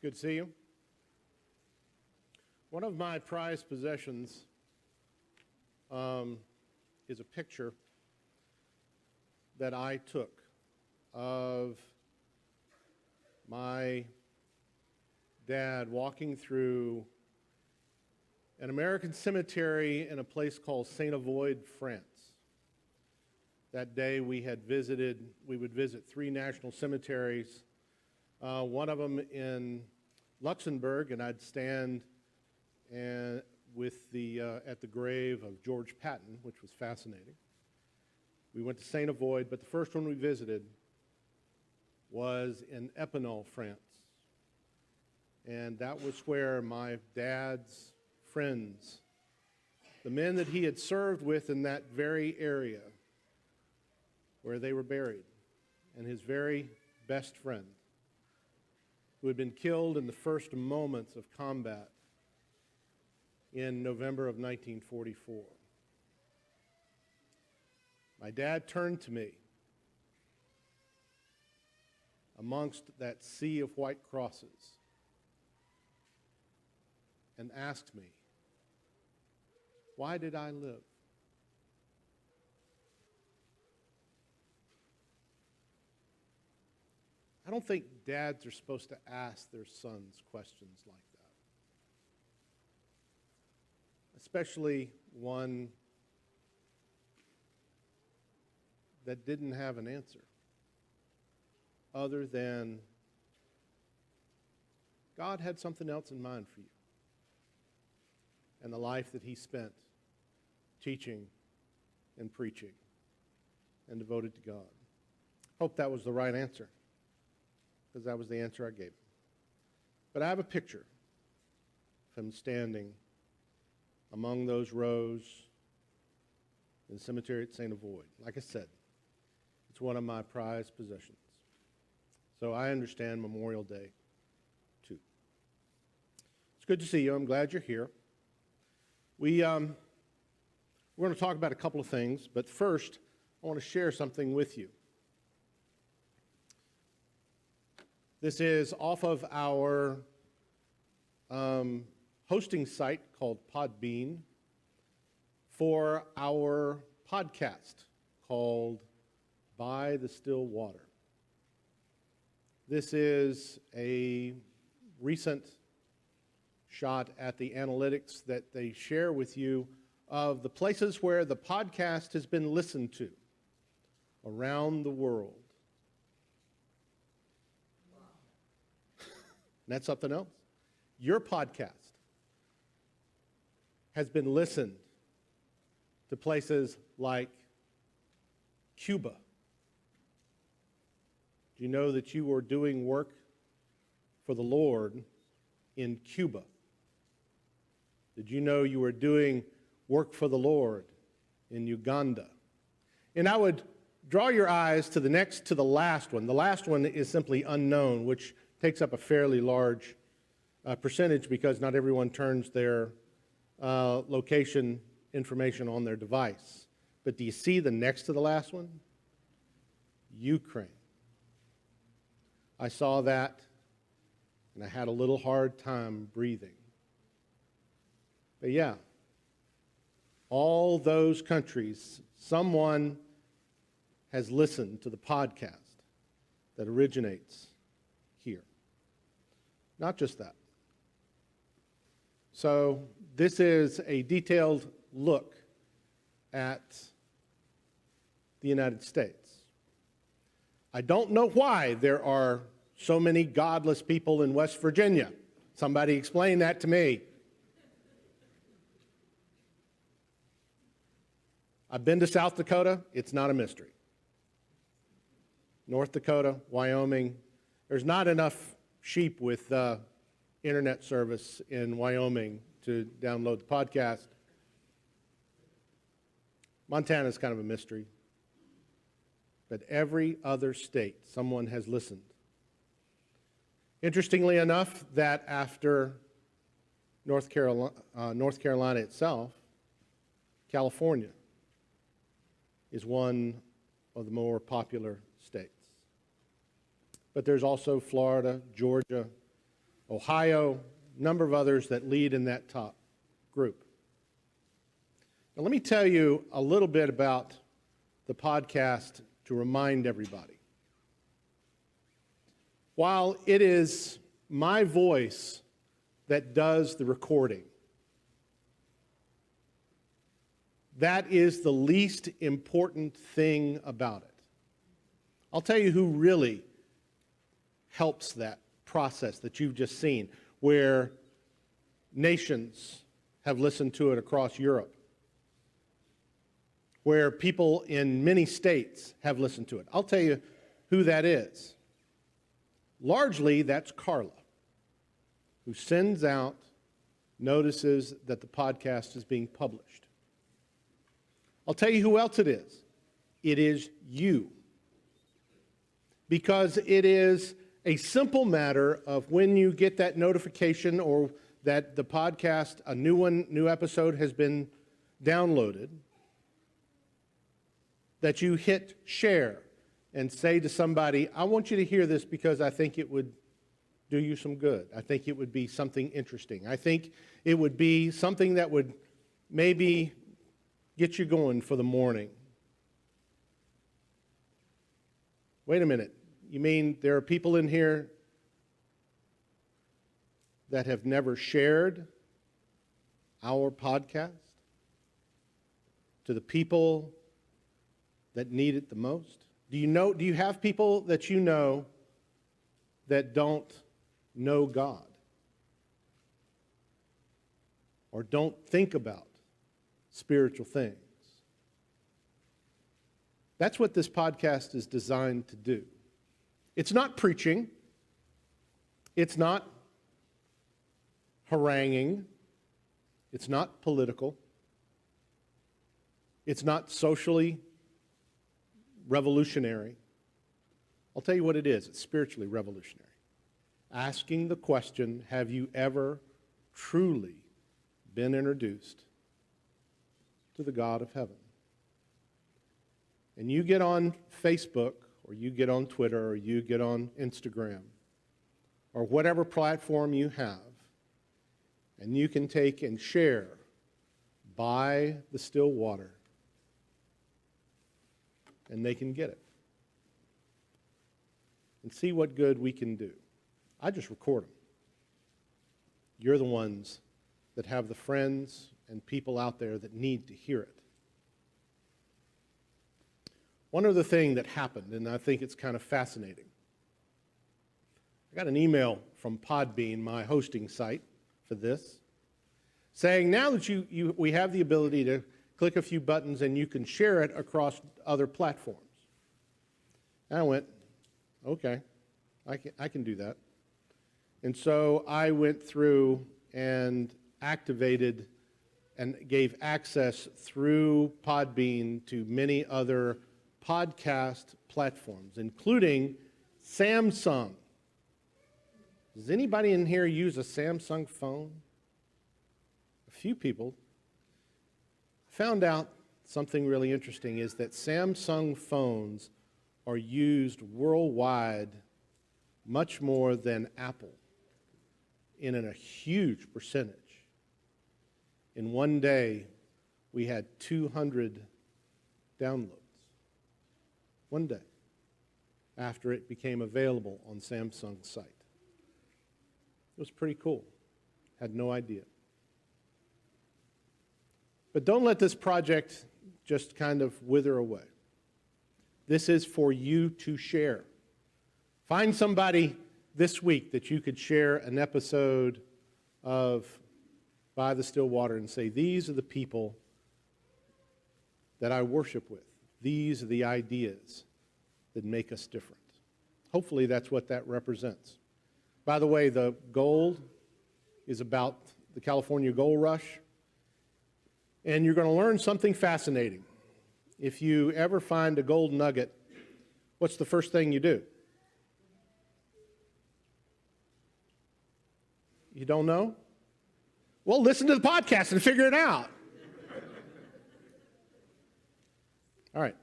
Good to see you. One of my prized possessions is a picture that I took of my dad walking through an American cemetery in a place called Saint Avoid, France. That day we would visit 3 national cemeteries, one of them in Luxembourg, and I'd stand at the grave of George Patton, which was fascinating. We went to Saint Avoid, but the first one we visited was in Epinal, France. And that was where my dad's friends, the men that he had served with in that very area, where they were buried, and his very best friend, who had been killed in the first moments of combat in November of 1944. My dad turned to me amongst that sea of white crosses and asked me, "Why did I live?" I don't think dads are supposed to ask their sons questions like that, especially one that didn't have an answer other than God had something else in mind for you and the life that he spent teaching and preaching and devoted to God. Hope that was the right answer, because that was the answer I gave him. But I have a picture of him standing among those rows in the cemetery at Saint Avoid. Like I said, it's one of my prized possessions. So I understand Memorial Day, too. It's good to see you. I'm glad you're here. We're going to talk about a couple of things, but first, I want to share something with you. This is off of our hosting site called Podbean for our podcast called By the Still Water. This is a recent shot at the analytics that they share with you of the places where the podcast has been listened to around the world. That's something else. Your podcast has been listened to places like Cuba. Do you know that you are doing work for the Lord in Cuba? Did you know you were doing work for the Lord in Uganda? And I would draw your eyes to the last one. The last one is simply unknown, which takes up a fairly large percentage because not everyone turns their location information on their device. But do you see the next to the last one? Ukraine. I saw that, and I had a little hard time breathing. But yeah, all those countries, someone has listened to the podcast that originates here. Not just that. So this is a detailed look at the United States. I don't know why there are so many godless people in West Virginia. Somebody explain that to me. I've been to South Dakota. It's not a mystery. North Dakota, Wyoming. There's not enough sheep with internet service in Wyoming to download the podcast. Montana's kind of a mystery. But every other state, someone has listened. Interestingly enough, that after North Carolina itself, California is one of the more popular states. But there's also Florida, Georgia, Ohio, a number of others that lead in that top group. Now, let me tell you a little bit about the podcast to remind everybody. While it is my voice that does the recording, that is the least important thing about it. I'll tell you who really helps that process that you've just seen, where nations have listened to it across Europe, where people in many states have listened to it. I'll tell you who that is. Largely, that's Carla, who sends out notices that the podcast is being published. I'll tell you who else it is. It is you. Because it is a simple matter of when you get that notification or that the podcast, a new episode has been downloaded, that you hit share and say to somebody, I want you to hear this because I think it would do you some good. I think it would be something interesting. I think it would be something that would maybe get you going for the morning. Wait a minute. You mean there are people in here that have never shared our podcast to the people that need it the most? Do you have people that you know that don't know God or don't think about spiritual things? That's what this podcast is designed to do. It's not preaching. It's not haranguing. It's not political. It's not socially revolutionary. I'll tell you what it is. It's spiritually revolutionary. Asking the question, have you ever truly been introduced to the God of heaven? And you get on Facebook, or you get on Twitter, or you get on Instagram, or whatever platform you have, and you can take and share by the still water, and they can get it. And see what good we can do. I just record them. You're the ones that have the friends and people out there that need to hear it. One other thing that happened, and I think it's kind of fascinating. I got an email from Podbean, my hosting site for this, saying now that we have the ability to click a few buttons and you can share it across other platforms. And I went, okay, I can do that. And so I went through and activated and gave access through Podbean to many other podcast platforms, including Samsung. Does anybody in here use a Samsung phone? A few people. Found out something really interesting is that Samsung phones are used worldwide much more than Apple in a huge percentage. In one day, we had 200 downloads. One day, after it became available on Samsung's site. It was pretty cool. Had no idea. But don't let this project just kind of wither away. This is for you to share. Find somebody this week that you could share an episode of By the Still Water and say, these are the people that I worship with. These are the ideas that make us different. Hopefully that's what that represents. By the way, the gold is about the California Gold Rush. And you're going to learn something fascinating. If you ever find a gold nugget, what's the first thing you do? You don't know? Well, listen to the podcast and figure it out. All right.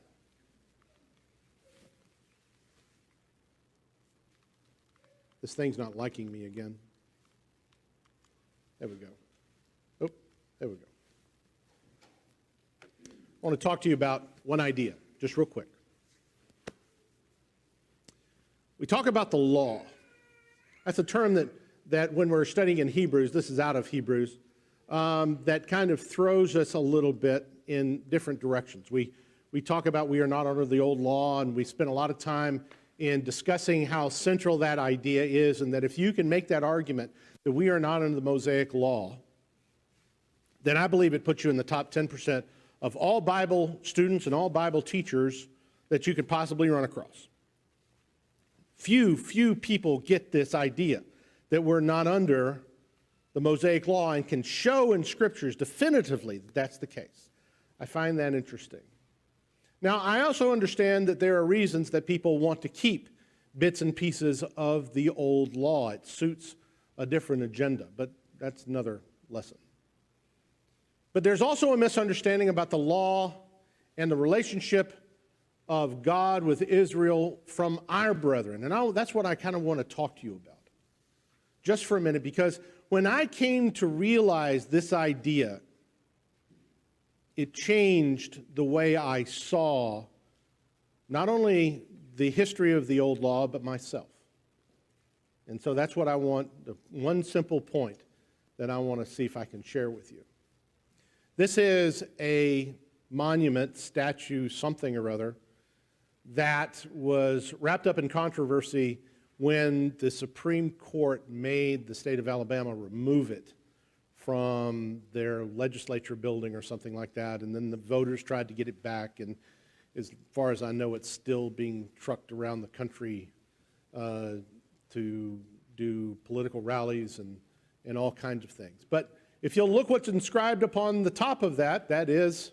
This thing's not liking me again. There we go. Oh, there we go. I want to talk to you about one idea, just real quick. We talk about the law. That's a term that when we're studying in Hebrews, this is out of Hebrews, that kind of throws us a little bit in different directions. We talk about we are not under the old law, and we spend a lot of time in discussing how central that idea is, and that if you can make that argument that we are not under the Mosaic law, then I believe it puts you in the top 10% of all Bible students and all Bible teachers that you could possibly run across. Few people get this idea that we're not under the Mosaic law and can show in scriptures definitively that that's the case. I find that interesting. Now, I also understand that there are reasons that people want to keep bits and pieces of the old law. It suits a different agenda, but that's another lesson. But there's also a misunderstanding about the law and the relationship of God with Israel from our brethren. And that's what I kind of want to talk to you about just for a minute, because when I came to realize this idea, it changed the way I saw not only the history of the old law, but myself. And so that's what I want, the one simple point that I want to see if I can share with you. This is a monument, statue, something or other, that was wrapped up in controversy when the Supreme Court made the state of Alabama remove it from their legislature building or something like that, and then the voters tried to get it back, and as far as I know, it's still being trucked around the country to do political rallies and all kinds of things. But if you'll look what's inscribed upon the top of that, that is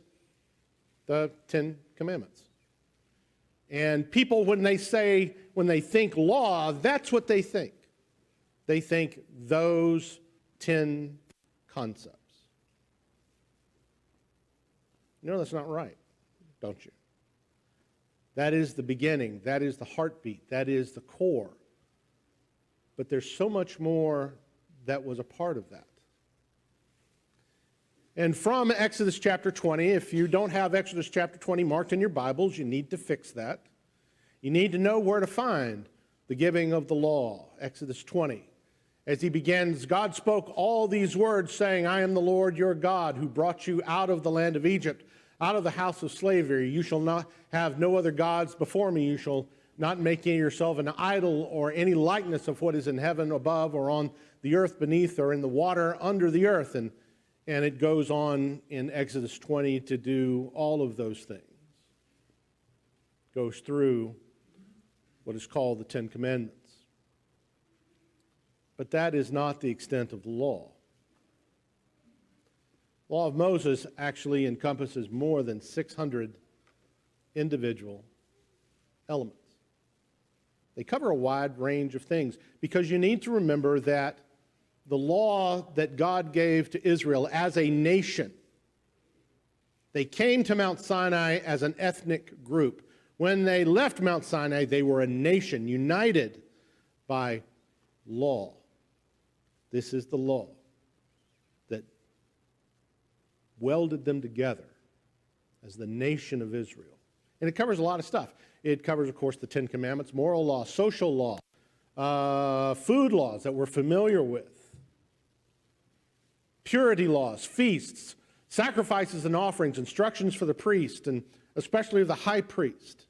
the Ten Commandments. And people, when they think law, that's what they think. They think those 10 concepts. No, that's not right, don't you? That is the beginning. That is the heartbeat. That is the core. But there's so much more that was a part of that. And from Exodus chapter 20, if you don't have Exodus chapter 20 marked in your Bibles, you need to fix that. You need to know where to find the giving of the law, Exodus 20. As he begins, God spoke all these words, saying, I am the Lord your God, who brought you out of the land of Egypt, out of the house of slavery. You shall not have no other gods before me. You shall not make yourself an idol or any likeness of what is in heaven above or on the earth beneath or in the water under the earth. And it goes on in Exodus 20 to do all of those things. Goes through what is called the Ten Commandments. But that is not the extent of the law. The law of Moses actually encompasses more than 600 individual elements. They cover a wide range of things because you need to remember that the law that God gave to Israel as a nation, they came to Mount Sinai as an ethnic group. When they left Mount Sinai, they were a nation united by law. This is the law that welded them together as the nation of Israel. And it covers a lot of stuff. It covers, of course, the Ten Commandments, moral law, social law, food laws that we're familiar with, purity laws, feasts, sacrifices and offerings, instructions for the priest, and especially the high priest,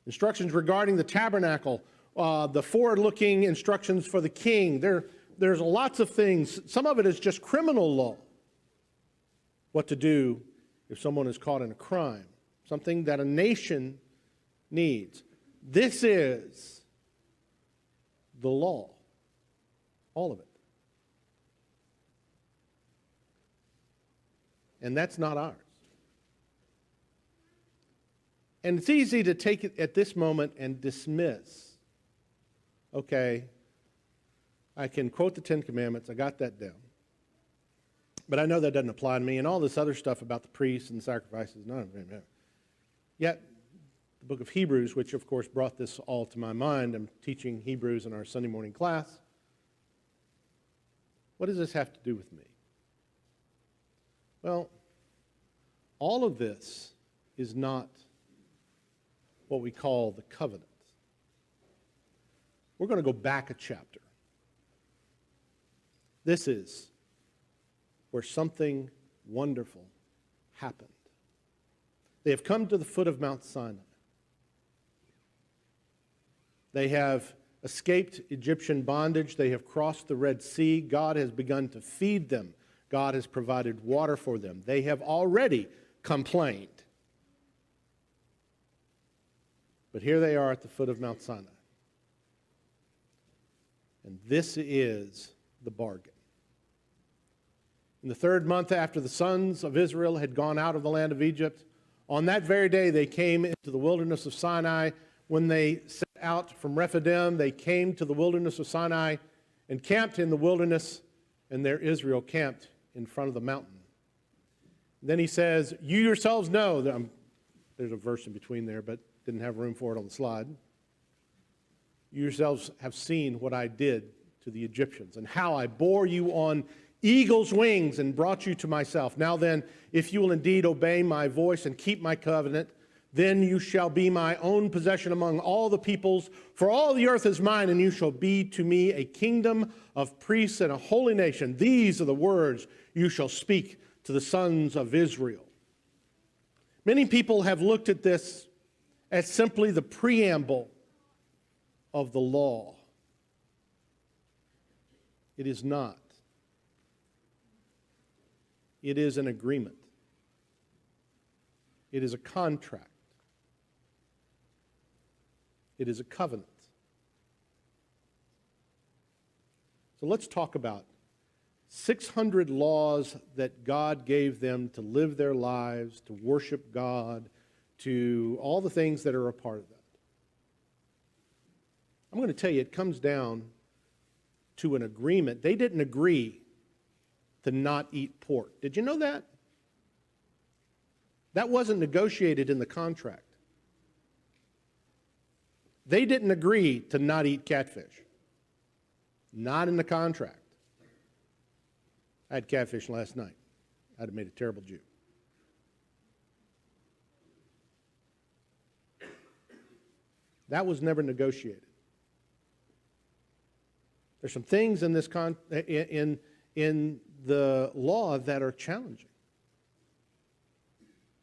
instructions regarding the tabernacle, the forward-looking instructions for the king. There's lots of things. Some of it is just criminal law, what to do if someone is caught in a crime, something that a nation needs. This is the law, all of it. And that's not ours. And it's easy to take it at this moment and dismiss. Okay, I can quote the Ten Commandments, I got that down. But I know that doesn't apply to me, and all this other stuff about the priests and the sacrifices, none of it. Yet, the book of Hebrews, which of course brought this all to my mind, I'm teaching Hebrews in our Sunday morning class, What does this have to do with me? Well, all of this is not what we call the covenant. We're going to go back a chapter. This is where something wonderful happened. They have come to the foot of Mount Sinai. They have escaped Egyptian bondage. They have crossed the Red Sea. God has begun to feed them. God has provided water for them. They have already complained. But here they are at the foot of Mount Sinai. And this is the bargain. In the 3rd month after the sons of Israel had gone out of the land of Egypt, on that very day they came into the wilderness of Sinai. When they set out from Rephidim, they came to the wilderness of Sinai and camped in the wilderness, and there Israel camped in front of the mountain. Then he says, you yourselves know, that there's a verse in between there, but didn't have room for it on the slide. You yourselves have seen what I did to the Egyptians and how I bore you on eagle's wings and brought you to myself. Now then, if you will indeed obey my voice and keep my covenant, then you shall be my own possession among all the peoples, for all the earth is mine, and you shall be to me a kingdom of priests and a holy nation. These are the words you shall speak to the sons of Israel. Many people have looked at this as simply the preamble of the law. It is not. It is an agreement. It is a contract. It is a covenant. So let's talk about 600 laws that God gave them to live their lives, to worship God, to all the things that are a part of that. I'm going to tell you, it comes down to an agreement. They didn't agree to not eat pork. Did you know that? That wasn't negotiated in the contract. They didn't agree to not eat catfish. Not in the contract. I had catfish last night. I'd have made a terrible Jew. That was never negotiated. There's some things in this in the law that are challenging.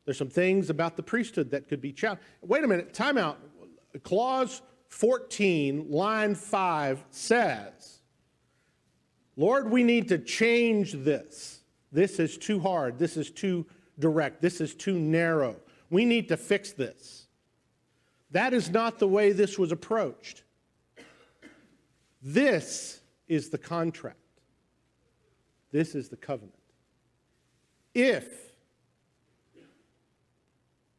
There's some things about the priesthood that could be challenged. Wait a minute, time out. Clause 14, line 5 says, Lord, we need to change this. This is too hard. This is too direct. This is too narrow. We need to fix this. That is not the way this was approached. This is the contract. This is the covenant. If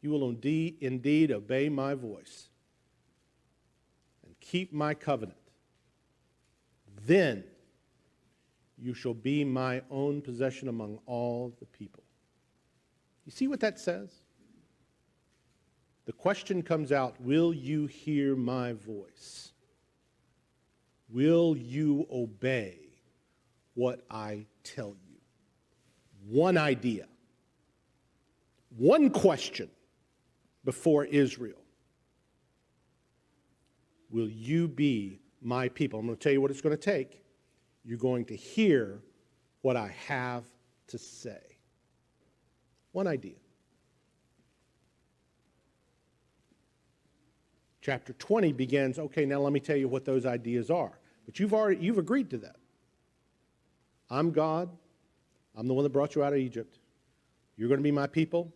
you will indeed obey my voice and keep my covenant, then you shall be my own possession among all the people. You see what that says? The question comes out, will you hear my voice? Will you obey what I tell you? One idea, one question before Israel. Will you be my people? I'm going to tell you what it's going to take. You're going to hear what I have to say. One idea. Chapter 20 begins, okay, now let me tell you what those ideas are. But you've agreed to that. I'm God. I'm the one that brought you out of Egypt. You're going to be my people.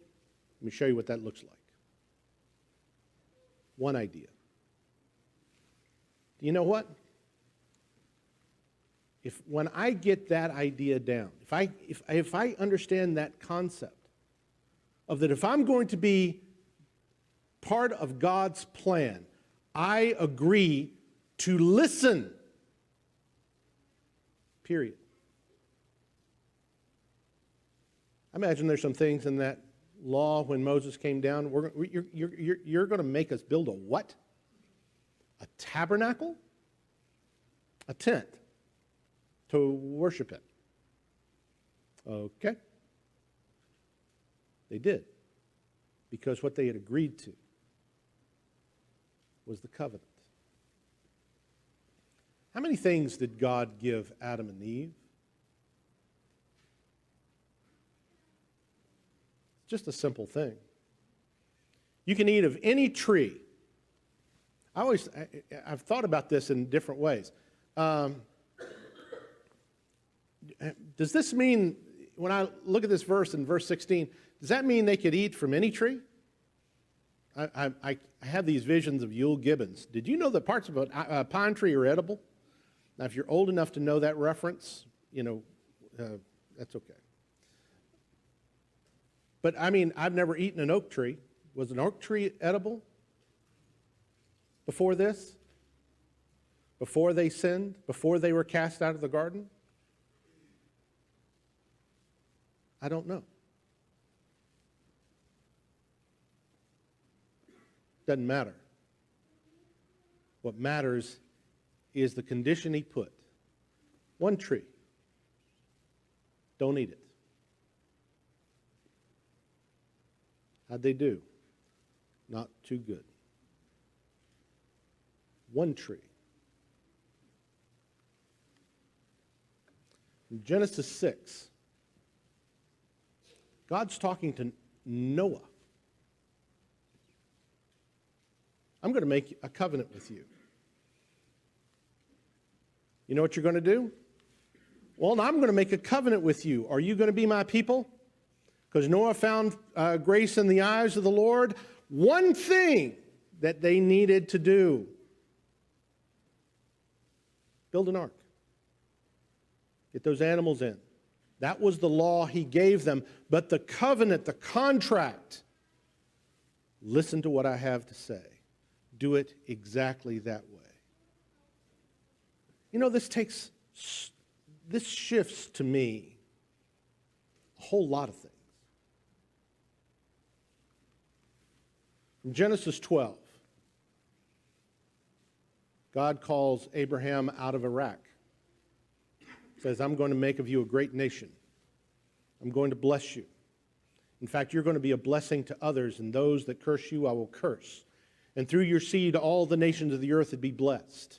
Let me show you what that looks like. One idea. Do you know what? When I get that idea down, if I understand that concept of that if I'm going to be part of God's plan, I agree to listen. Period. I imagine there's some things in that law when Moses came down. You're going to make us build a what? A tabernacle? A tent to worship it. Okay. They did. Because what they had agreed to was the covenant. How many things did God give Adam and Eve? Just a simple thing. You can eat of any tree. I've thought about this in different ways. Does this mean, when I look at this verse in verse 16, does that mean they could eat from any tree? I have these visions of Yule Gibbons. Did you know that parts of a pine tree are edible? Now, if you're old enough to know that reference, that's okay. But, I've never eaten an oak tree. Was an oak tree edible before this? Before they sinned? Before they were cast out of the garden? I don't know. Doesn't matter. What matters is the condition he put. One tree. Don't eat it. How'd they do? Not too good. One tree. In Genesis 6, God's talking to Noah. I'm going to make a covenant with you. You know what you're going to do? Well, I'm going to make a covenant with you. Are you going to be my people? Because Noah found grace in the eyes of the Lord. One thing that they needed to do: build an ark. Get those animals in. That was the law he gave them. But the covenant, the contract, listen to what I have to say. Do it exactly that way. This shifts to me a whole lot of things. In Genesis 12, God calls Abraham out of Iraq. Says, I'm going to make of you a great nation. I'm going to bless you. In fact, you're going to be a blessing to others, and those that curse you I will curse. And through your seed all the nations of the earth would be blessed.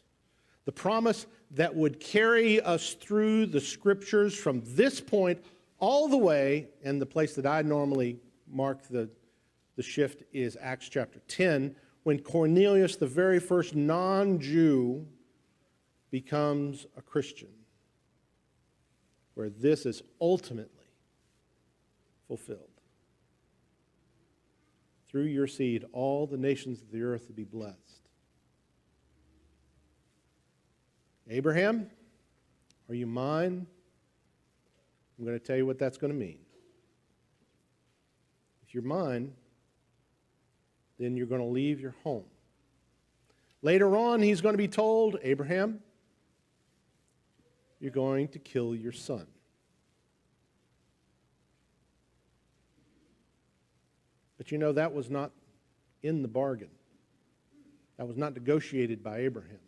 The promise that would carry us through the scriptures from this point all the way, and the place that I normally mark the shift is Acts chapter 10, when Cornelius, the very first non-Jew, becomes a Christian, where this is ultimately fulfilled. Through your seed, all the nations of the earth will be blessed. Abraham, are you mine? I'm going to tell you what that's going to mean. If you're mine, then you're going to leave your home. Later on, he's going to be told, Abraham, you're going to kill your son. But that was not in the bargain. That was not negotiated by Abraham.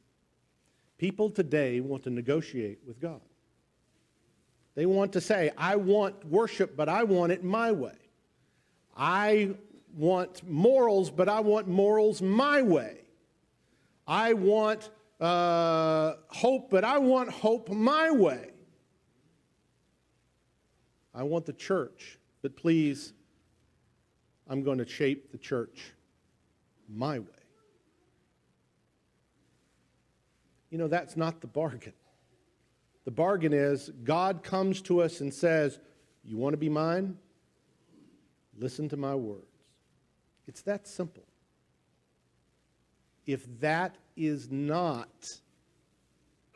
People today want to negotiate with God. They want to say, I want worship, but I want it my way. I want morals, but I want morals my way. I want hope, but I want hope my way. I want the church, but please, I'm going to shape the church my way. That's not the bargain. The bargain is God comes to us and says, you want to be mine? Listen to my words. It's that simple. If that is not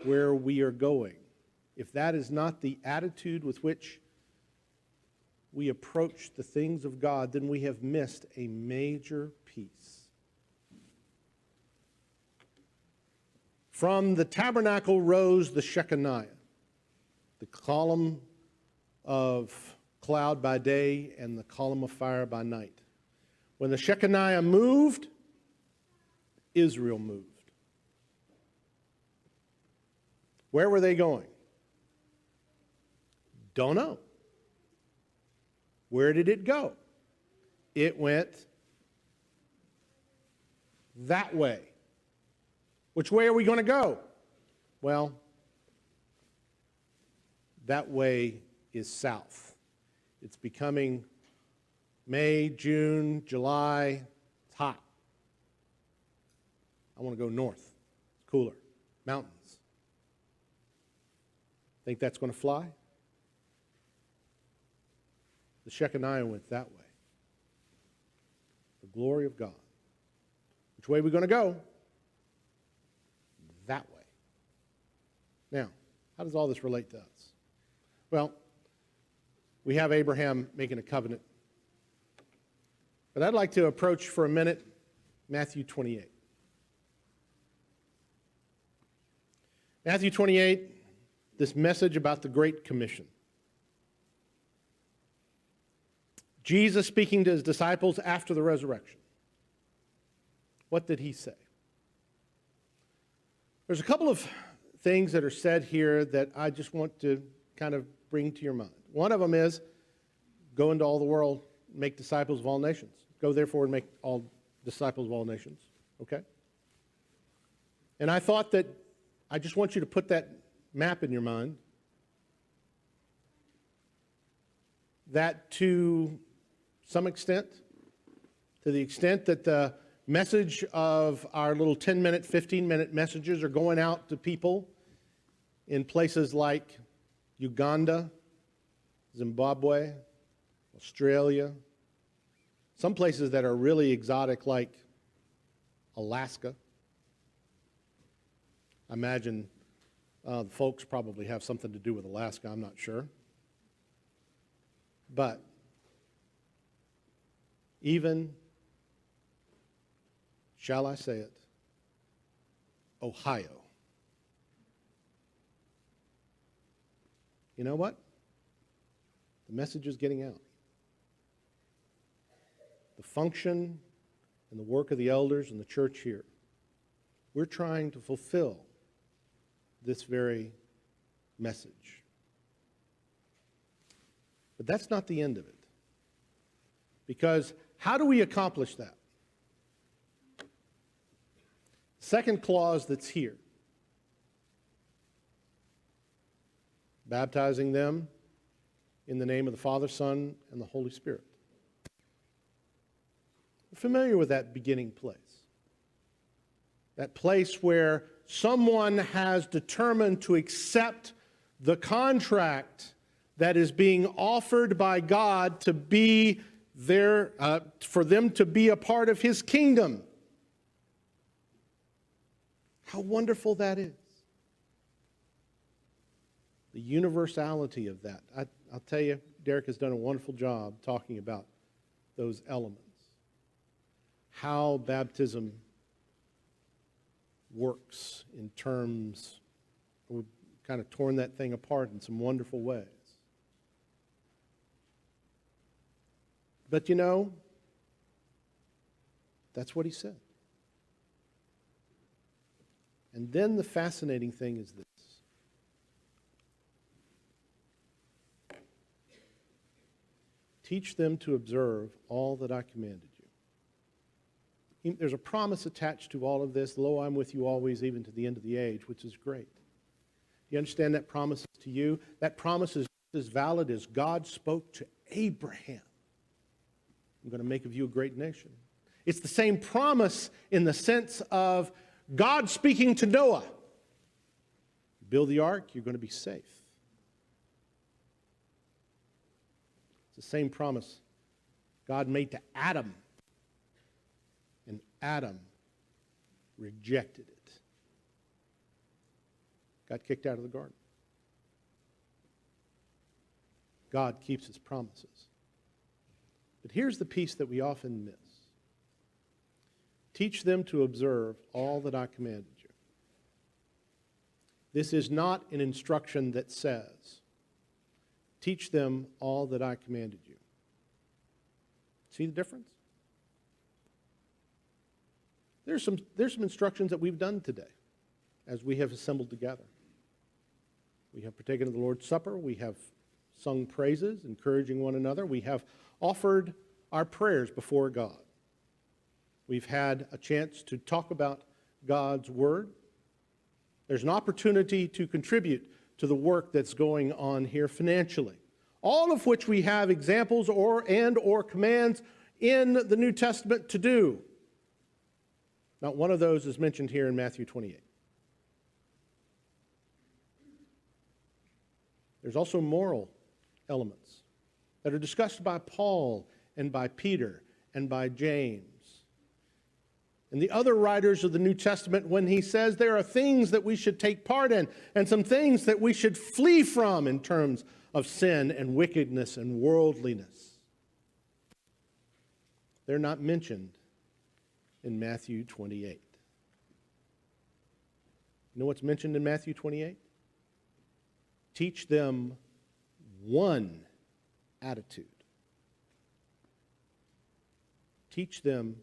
where we are going, if that is not the attitude with which we approach the things of God, then we have missed a major piece. From the tabernacle rose the Shekinah, the column of cloud by day and the column of fire by night. When the Shekinah moved, Israel moved. Where were they going? Don't know. Where did it go? It went that way. Which way are we going to go? Well, that way is south. It's becoming May, June, July. It's hot. I want to go north. It's cooler. Mountains. Think that's going to fly? The Shechaniah went that way. The glory of God. Which way are we going to go? That way. Now, how does all this relate to us? Well, we have Abraham making a covenant. But I'd like to approach for a minute Matthew 28. Matthew 28, this message about the Great Commission. Jesus speaking to his disciples after the resurrection. What did he say? There's a couple of things that are said here that I just want to kind of bring to your mind. One of them is, go into all the world, make disciples of all nations. Go therefore and make all disciples of all nations. Okay? And I thought that I just want you to put that map in your mind. That to some extent, to the extent that the message of our little 10-minute, 15-minute messages are going out to people in places like Uganda, Zimbabwe, Australia, some places that are really exotic like Alaska. I imagine the folks probably have something to do with Alaska, I'm not sure. But even, shall I say it, Ohio. You know what? The message is getting out. The function and the work of the elders and the church here, we're trying to fulfill this very message. But that's not the end of it. Because how do we accomplish that? Second clause that's here. Baptizing them in the name of the Father, Son, and the Holy Spirit. We're familiar with that beginning place. That place where someone has determined to accept the contract that is being offered by God to be there, for them to be a part of His kingdom. How wonderful that is. The universality of that. I'll tell you, Derek has done a wonderful job talking about those elements. How baptism works in terms, we've kind of torn that thing apart in some wonderful ways. But you know, that's what he said. And then the fascinating thing is this. Teach them to observe all that I commanded you. There's a promise attached to all of this. Lo, I'm with you always, even to the end of the age, which is great. You understand that promise to you? That promise is as valid as God spoke to Abraham. I'm going to make of you a great nation. It's the same promise in the sense of God speaking to Noah. Build the ark, you're going to be safe. It's the same promise God made to Adam. And Adam rejected it. Got kicked out of the garden. God keeps His promises. But here's the piece that we often miss. Teach them to observe all that I commanded you. This is not an instruction that says, teach them all that I commanded you. See the difference? There's some instructions that we've done today as we have assembled together. We have partaken of the Lord's Supper. We have sung praises, encouraging one another. We have offered our prayers before God. We've had a chance to talk about God's Word. There's an opportunity to contribute to the work that's going on here financially. All of which we have examples or commands in the New Testament to do. Not one of those is mentioned here in Matthew 28. There's also moral elements that are discussed by Paul and by Peter and by James and the other writers of the New Testament when he says there are things that we should take part in and some things that we should flee from in terms of sin and wickedness and worldliness. They're not mentioned in Matthew 28. You know what's mentioned in Matthew 28? Teach them one attitude. Teach them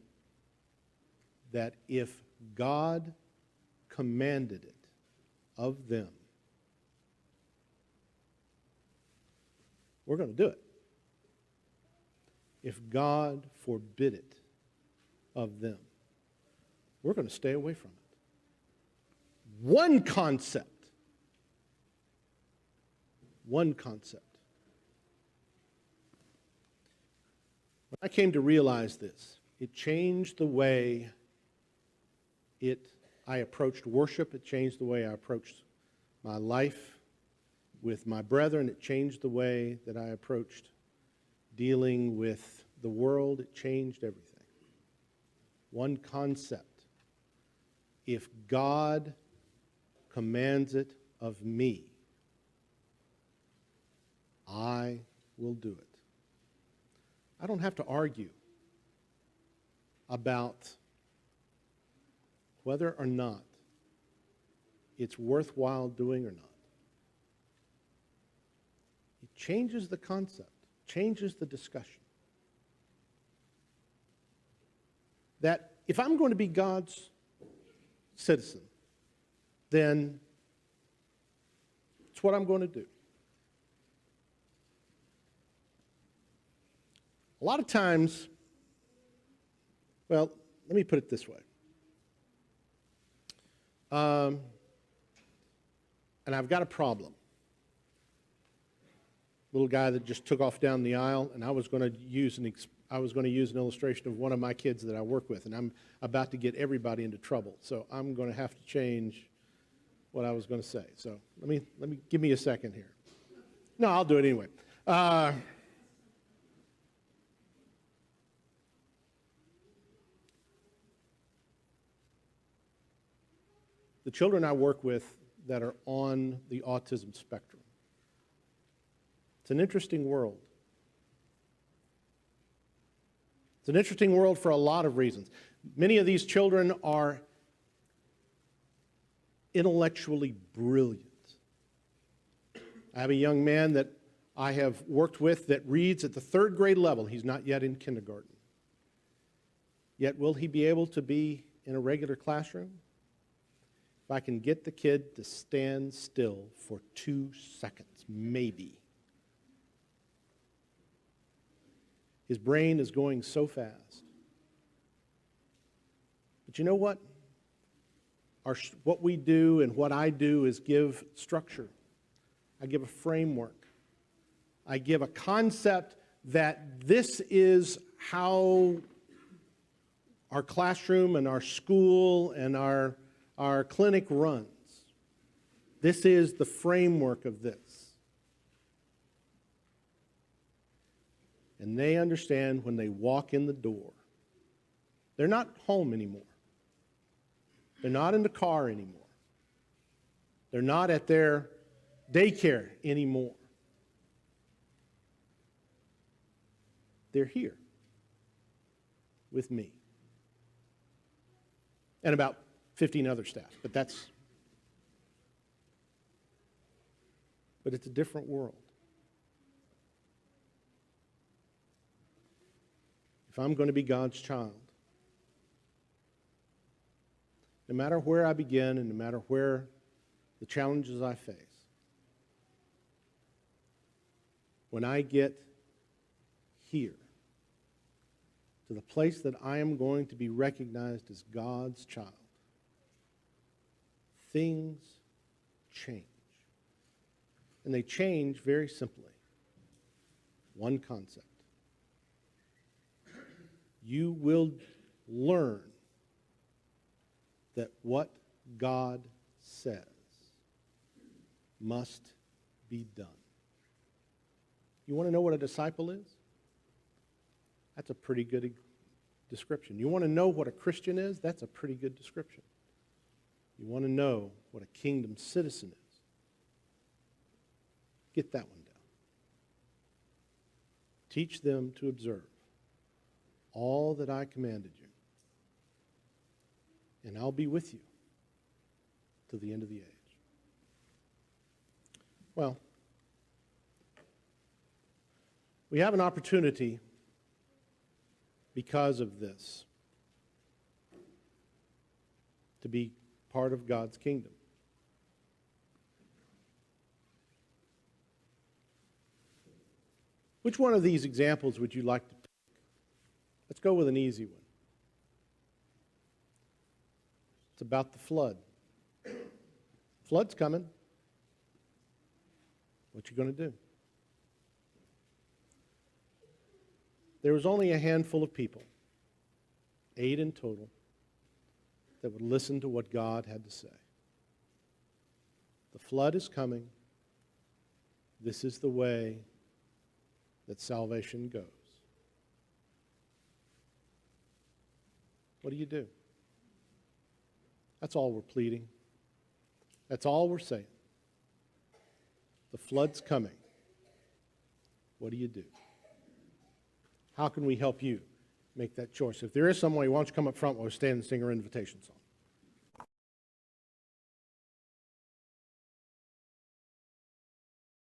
that if God commanded it of them, we're going to do it. If God forbid it of them, we're going to stay away from it. One concept. One concept. When I came to realize this, it changed the way I approached worship. It changed the way I approached my life with my brethren. It changed the way that I approached dealing with the world. It changed everything. One concept. If God commands it of me, I will do it. I don't have to argue about whether or not it's worthwhile doing or not. It changes the concept, changes the discussion. That if I'm going to be God's citizen, then it's what I'm going to do. A lot of times, well, let me put it this way. And I've got a problem. Little guy that just took off down the aisle, and I was going to use an illustration of one of my kids that I work with, and I'm about to get everybody into trouble. So I'm going to have to change what I was going to say. So let me give me a second here. No, I'll do it anyway. The children I work with that are on the autism spectrum. It's an interesting world. It's an interesting world for a lot of reasons. Many of these children are intellectually brilliant. I have a young man that I have worked with that reads at the 3rd grade level. He's not yet in kindergarten. Yet will he be able to be in a regular classroom? If I can get the kid to stand still for 2 seconds, maybe. His brain is going so fast. But you know what? What we do and what I do is give structure. I give a framework. I give a concept that this is how our classroom and our school and our clinic runs. This is the framework of this. And they understand when they walk in the door. They're not home anymore. They're not in the car anymore. They're not at their daycare anymore. They're here with me. And about 15 other staff, but it's a different world. If I'm going to be God's child, no matter where I begin and no matter where the challenges I face, when I get here, to the place that I am going to be recognized as God's child, things change. And they change very simply. One concept. You will learn that what God says must be done. You want to know what a disciple is? That's a pretty good description. You want to know what a Christian is? That's a pretty good description. You want to know what a kingdom citizen is? Get that one down. Teach them to observe all that I commanded you, and I'll be with you to the end of the age. Well, we have an opportunity because of this to be part of God's kingdom. Which one of these examples would you like to pick? Let's go with an easy one. It's about the flood. Flood's coming. What you going to do? There was only a handful of people, 8 in total, that would listen to what God had to say. The flood is coming. This is the way that salvation goes. What do? That's all we're pleading. That's all we're saying. The flood's coming. What do? How can we help you make that choice? If there is some way, why don't you come up front while we stand and sing our invitation song?